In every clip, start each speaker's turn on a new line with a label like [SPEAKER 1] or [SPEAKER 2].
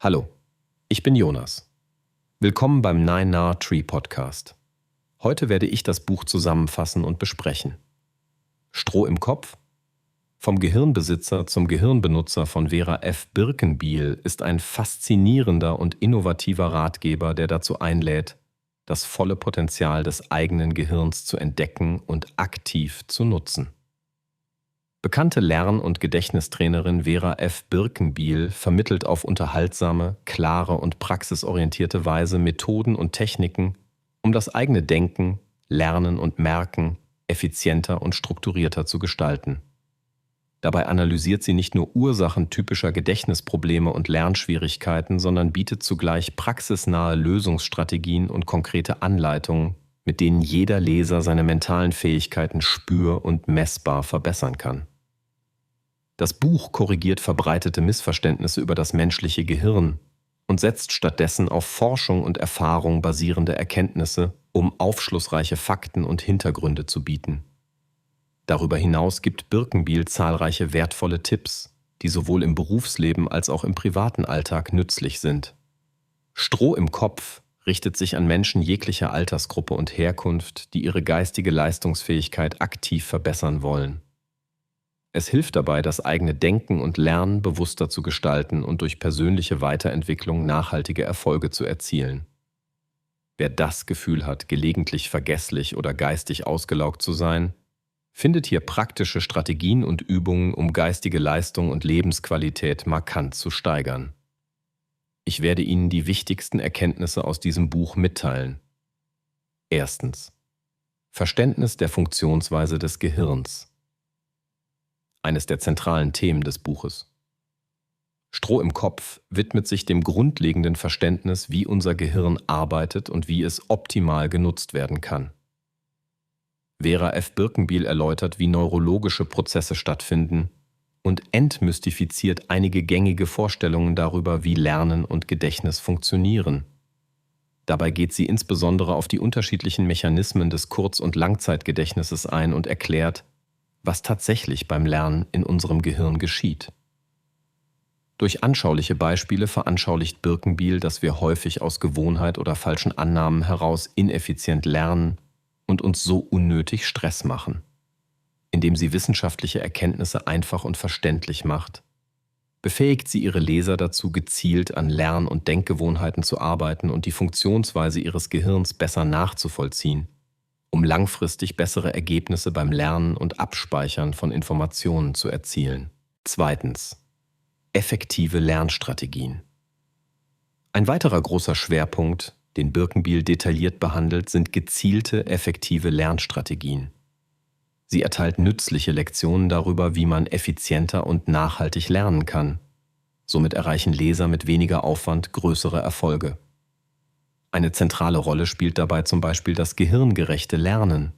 [SPEAKER 1] Hallo, ich bin Jonas. Willkommen beim 9 Tree Podcast. Heute werde ich das Buch zusammenfassen und besprechen. Stroh im Kopf? Vom Gehirnbesitzer zum Gehirnbenutzer von Vera F. Birkenbiel ist ein faszinierender und innovativer Ratgeber, der dazu einlädt, das volle Potenzial des eigenen Gehirns zu entdecken und aktiv zu nutzen. Bekannte Lern- und Gedächtnistrainerin Vera F. Birkenbiel vermittelt auf unterhaltsame, klare und praxisorientierte Weise Methoden und Techniken, um das eigene Denken, Lernen und Merken effizienter und strukturierter zu gestalten. Dabei analysiert sie nicht nur Ursachen typischer Gedächtnisprobleme und Lernschwierigkeiten, sondern bietet zugleich praxisnahe Lösungsstrategien und konkrete Anleitungen, mit denen jeder Leser seine mentalen Fähigkeiten spür- und messbar verbessern kann. Das Buch korrigiert verbreitete Missverständnisse über das menschliche Gehirn und setzt stattdessen auf Forschung und Erfahrung basierende Erkenntnisse, um aufschlussreiche Fakten und Hintergründe zu bieten. Darüber hinaus gibt Birkenbiel zahlreiche wertvolle Tipps, die sowohl im Berufsleben als auch im privaten Alltag nützlich sind. Stroh im Kopf richtet sich an Menschen jeglicher Altersgruppe und Herkunft, die ihre geistige Leistungsfähigkeit aktiv verbessern wollen. Es hilft dabei, das eigene Denken und Lernen bewusster zu gestalten und durch persönliche Weiterentwicklung nachhaltige Erfolge zu erzielen. Wer das Gefühl hat, gelegentlich vergesslich oder geistig ausgelaugt zu sein, findet hier praktische Strategien und Übungen, um geistige Leistung und Lebensqualität markant zu steigern. Ich werde Ihnen die wichtigsten Erkenntnisse aus diesem Buch mitteilen. Erstens: Verständnis der Funktionsweise des Gehirns. Eines der zentralen Themen des Buches. Stroh im Kopf widmet sich dem grundlegenden Verständnis, wie unser Gehirn arbeitet und wie es optimal genutzt werden kann. Vera F. Birkenbiel erläutert, wie neurologische Prozesse stattfinden und entmystifiziert einige gängige Vorstellungen darüber, wie Lernen und Gedächtnis funktionieren. Dabei geht sie insbesondere auf die unterschiedlichen Mechanismen des Kurz- und Langzeitgedächtnisses ein und erklärt, was tatsächlich beim Lernen in unserem Gehirn geschieht. Durch anschauliche Beispiele veranschaulicht Birkenbiel, dass wir häufig aus Gewohnheit oder falschen Annahmen heraus ineffizient lernen und uns so unnötig Stress machen. Indem sie wissenschaftliche Erkenntnisse einfach und verständlich macht, befähigt sie ihre Leser dazu, gezielt an Lern- und Denkgewohnheiten zu arbeiten und die Funktionsweise ihres Gehirns besser nachzuvollziehen, um langfristig bessere Ergebnisse beim Lernen und Abspeichern von Informationen zu erzielen. Zweitens: Effektive Lernstrategien. Ein weiterer großer Schwerpunkt, den Birkenbiel detailliert behandelt, sind gezielte, effektive Lernstrategien. Sie erteilt nützliche Lektionen darüber, wie man effizienter und nachhaltig lernen kann. Somit erreichen Leser mit weniger Aufwand größere Erfolge. Eine zentrale Rolle spielt dabei zum Beispiel das gehirngerechte Lernen.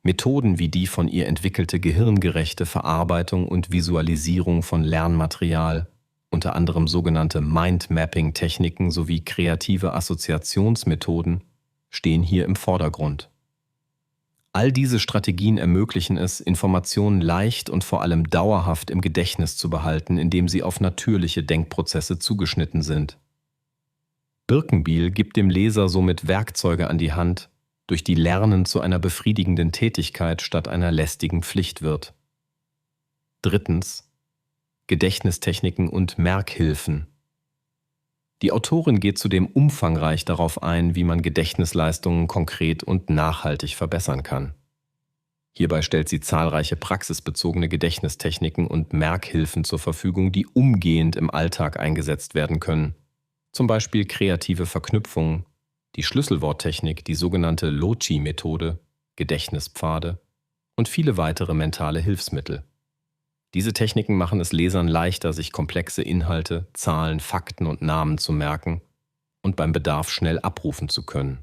[SPEAKER 1] Methoden wie die von ihr entwickelte gehirngerechte Verarbeitung und Visualisierung von Lernmaterial, unter anderem sogenannte Mindmapping-Techniken sowie kreative Assoziationsmethoden, stehen hier im Vordergrund. All diese Strategien ermöglichen es, Informationen leicht und vor allem dauerhaft im Gedächtnis zu behalten, indem sie auf natürliche Denkprozesse zugeschnitten sind. Birkenbiel gibt dem Leser somit Werkzeuge an die Hand, durch die Lernen zu einer befriedigenden Tätigkeit statt einer lästigen Pflicht wird. Drittens: Gedächtnistechniken und Merkhilfen. Die Autorin geht zudem umfangreich darauf ein, wie man Gedächtnisleistungen konkret und nachhaltig verbessern kann. Hierbei stellt sie zahlreiche praxisbezogene Gedächtnistechniken und Merkhilfen zur Verfügung, die umgehend im Alltag eingesetzt werden können. Zum Beispiel kreative Verknüpfungen, die Schlüsselworttechnik, die sogenannte Loci-Methode, Gedächtnispfade und viele weitere mentale Hilfsmittel. Diese Techniken machen es Lesern leichter, sich komplexe Inhalte, Zahlen, Fakten und Namen zu merken und beim Bedarf schnell abrufen zu können.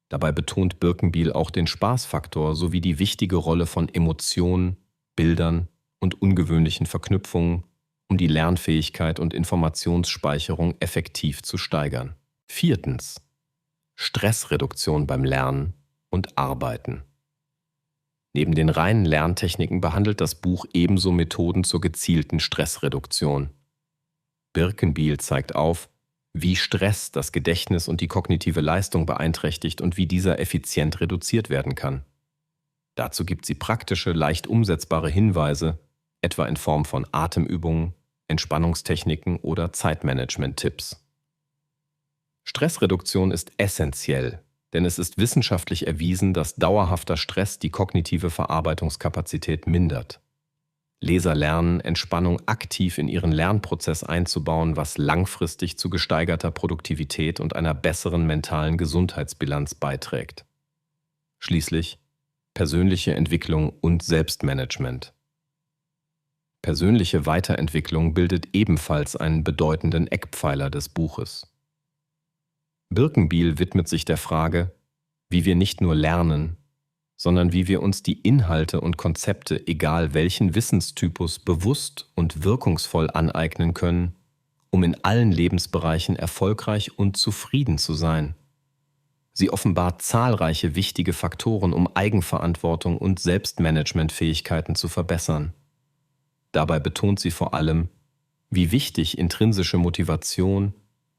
[SPEAKER 1] Dabei betont Birkenbiel auch den Spaßfaktor sowie die wichtige Rolle von Emotionen, Bildern und ungewöhnlichen Verknüpfungen, um die Lernfähigkeit und Informationsspeicherung effektiv zu steigern. Viertens: Stressreduktion beim Lernen und Arbeiten. Neben den reinen Lerntechniken behandelt das Buch ebenso Methoden zur gezielten Stressreduktion. Birkenbiel zeigt auf, wie Stress das Gedächtnis und die kognitive Leistung beeinträchtigt und wie dieser effizient reduziert werden kann. Dazu gibt sie praktische, leicht umsetzbare Hinweise, etwa in Form von Atemübungen, Entspannungstechniken oder Zeitmanagement-Tipps. Stressreduktion ist essentiell, denn es ist wissenschaftlich erwiesen, dass dauerhafter Stress die kognitive Verarbeitungskapazität mindert. Leser lernen, Entspannung aktiv in ihren Lernprozess einzubauen, was langfristig zu gesteigerter Produktivität und einer besseren mentalen Gesundheitsbilanz beiträgt. Schließlich persönliche Entwicklung und Selbstmanagement. Persönliche Weiterentwicklung bildet ebenfalls einen bedeutenden Eckpfeiler des Buches. Birkenbiel widmet sich der Frage, wie wir nicht nur lernen, sondern wie wir uns die Inhalte und Konzepte, egal welchen Wissenstypus, bewusst und wirkungsvoll aneignen können, um in allen Lebensbereichen erfolgreich und zufrieden zu sein. Sie offenbart zahlreiche wichtige Faktoren, um Eigenverantwortung und Selbstmanagementfähigkeiten zu verbessern. Dabei betont sie vor allem, wie wichtig intrinsische Motivation,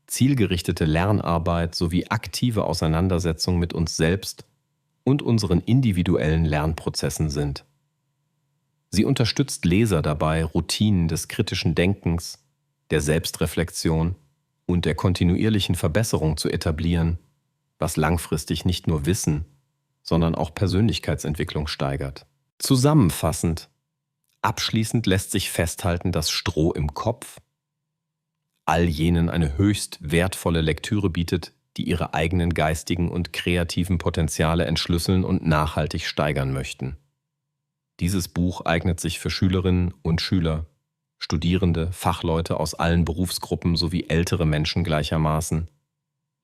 [SPEAKER 1] zielgerichtete Lernarbeit sowie aktive Auseinandersetzung mit uns selbst und unseren individuellen Lernprozessen sind. Sie unterstützt Leser dabei, Routinen des kritischen Denkens, der Selbstreflexion und der kontinuierlichen Verbesserung zu etablieren, was langfristig nicht nur Wissen, sondern auch Persönlichkeitsentwicklung steigert. Zusammenfassend, abschließend lässt sich festhalten, dass Stroh im Kopf all jenen eine höchst wertvolle Lektüre bietet, die ihre eigenen geistigen und kreativen Potenziale entschlüsseln und nachhaltig steigern möchten. Dieses Buch eignet sich für Schülerinnen und Schüler, Studierende, Fachleute aus allen Berufsgruppen sowie ältere Menschen gleichermaßen,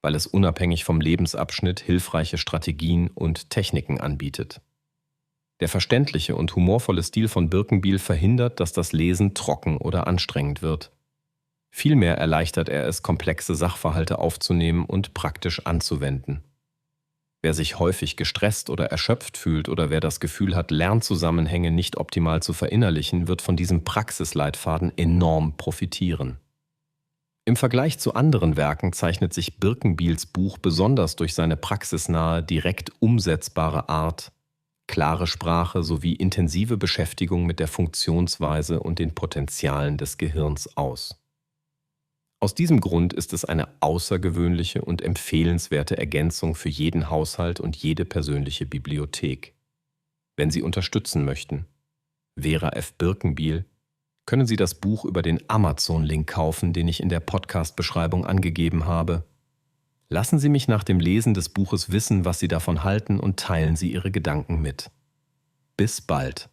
[SPEAKER 1] weil es unabhängig vom Lebensabschnitt hilfreiche Strategien und Techniken anbietet. Der verständliche und humorvolle Stil von Birkenbiel verhindert, dass das Lesen trocken oder anstrengend wird. Vielmehr erleichtert er es, komplexe Sachverhalte aufzunehmen und praktisch anzuwenden. Wer sich häufig gestresst oder erschöpft fühlt oder wer das Gefühl hat, Lernzusammenhänge nicht optimal zu verinnerlichen, wird von diesem Praxisleitfaden enorm profitieren. Im Vergleich zu anderen Werken zeichnet sich Birkenbiels Buch besonders durch seine praxisnahe, direkt umsetzbare Art, klare Sprache sowie intensive Beschäftigung mit der Funktionsweise und den Potenzialen des Gehirns aus. Aus diesem Grund ist es eine außergewöhnliche und empfehlenswerte Ergänzung für jeden Haushalt und jede persönliche Bibliothek. Wenn Sie unterstützen möchten, Vera F. Birkenbiel, können Sie das Buch über den Amazon-Link kaufen, den ich in der Podcast-Beschreibung angegeben habe. Lassen Sie mich nach dem Lesen des Buches wissen, was Sie davon halten und teilen Sie Ihre Gedanken mit. Bis bald.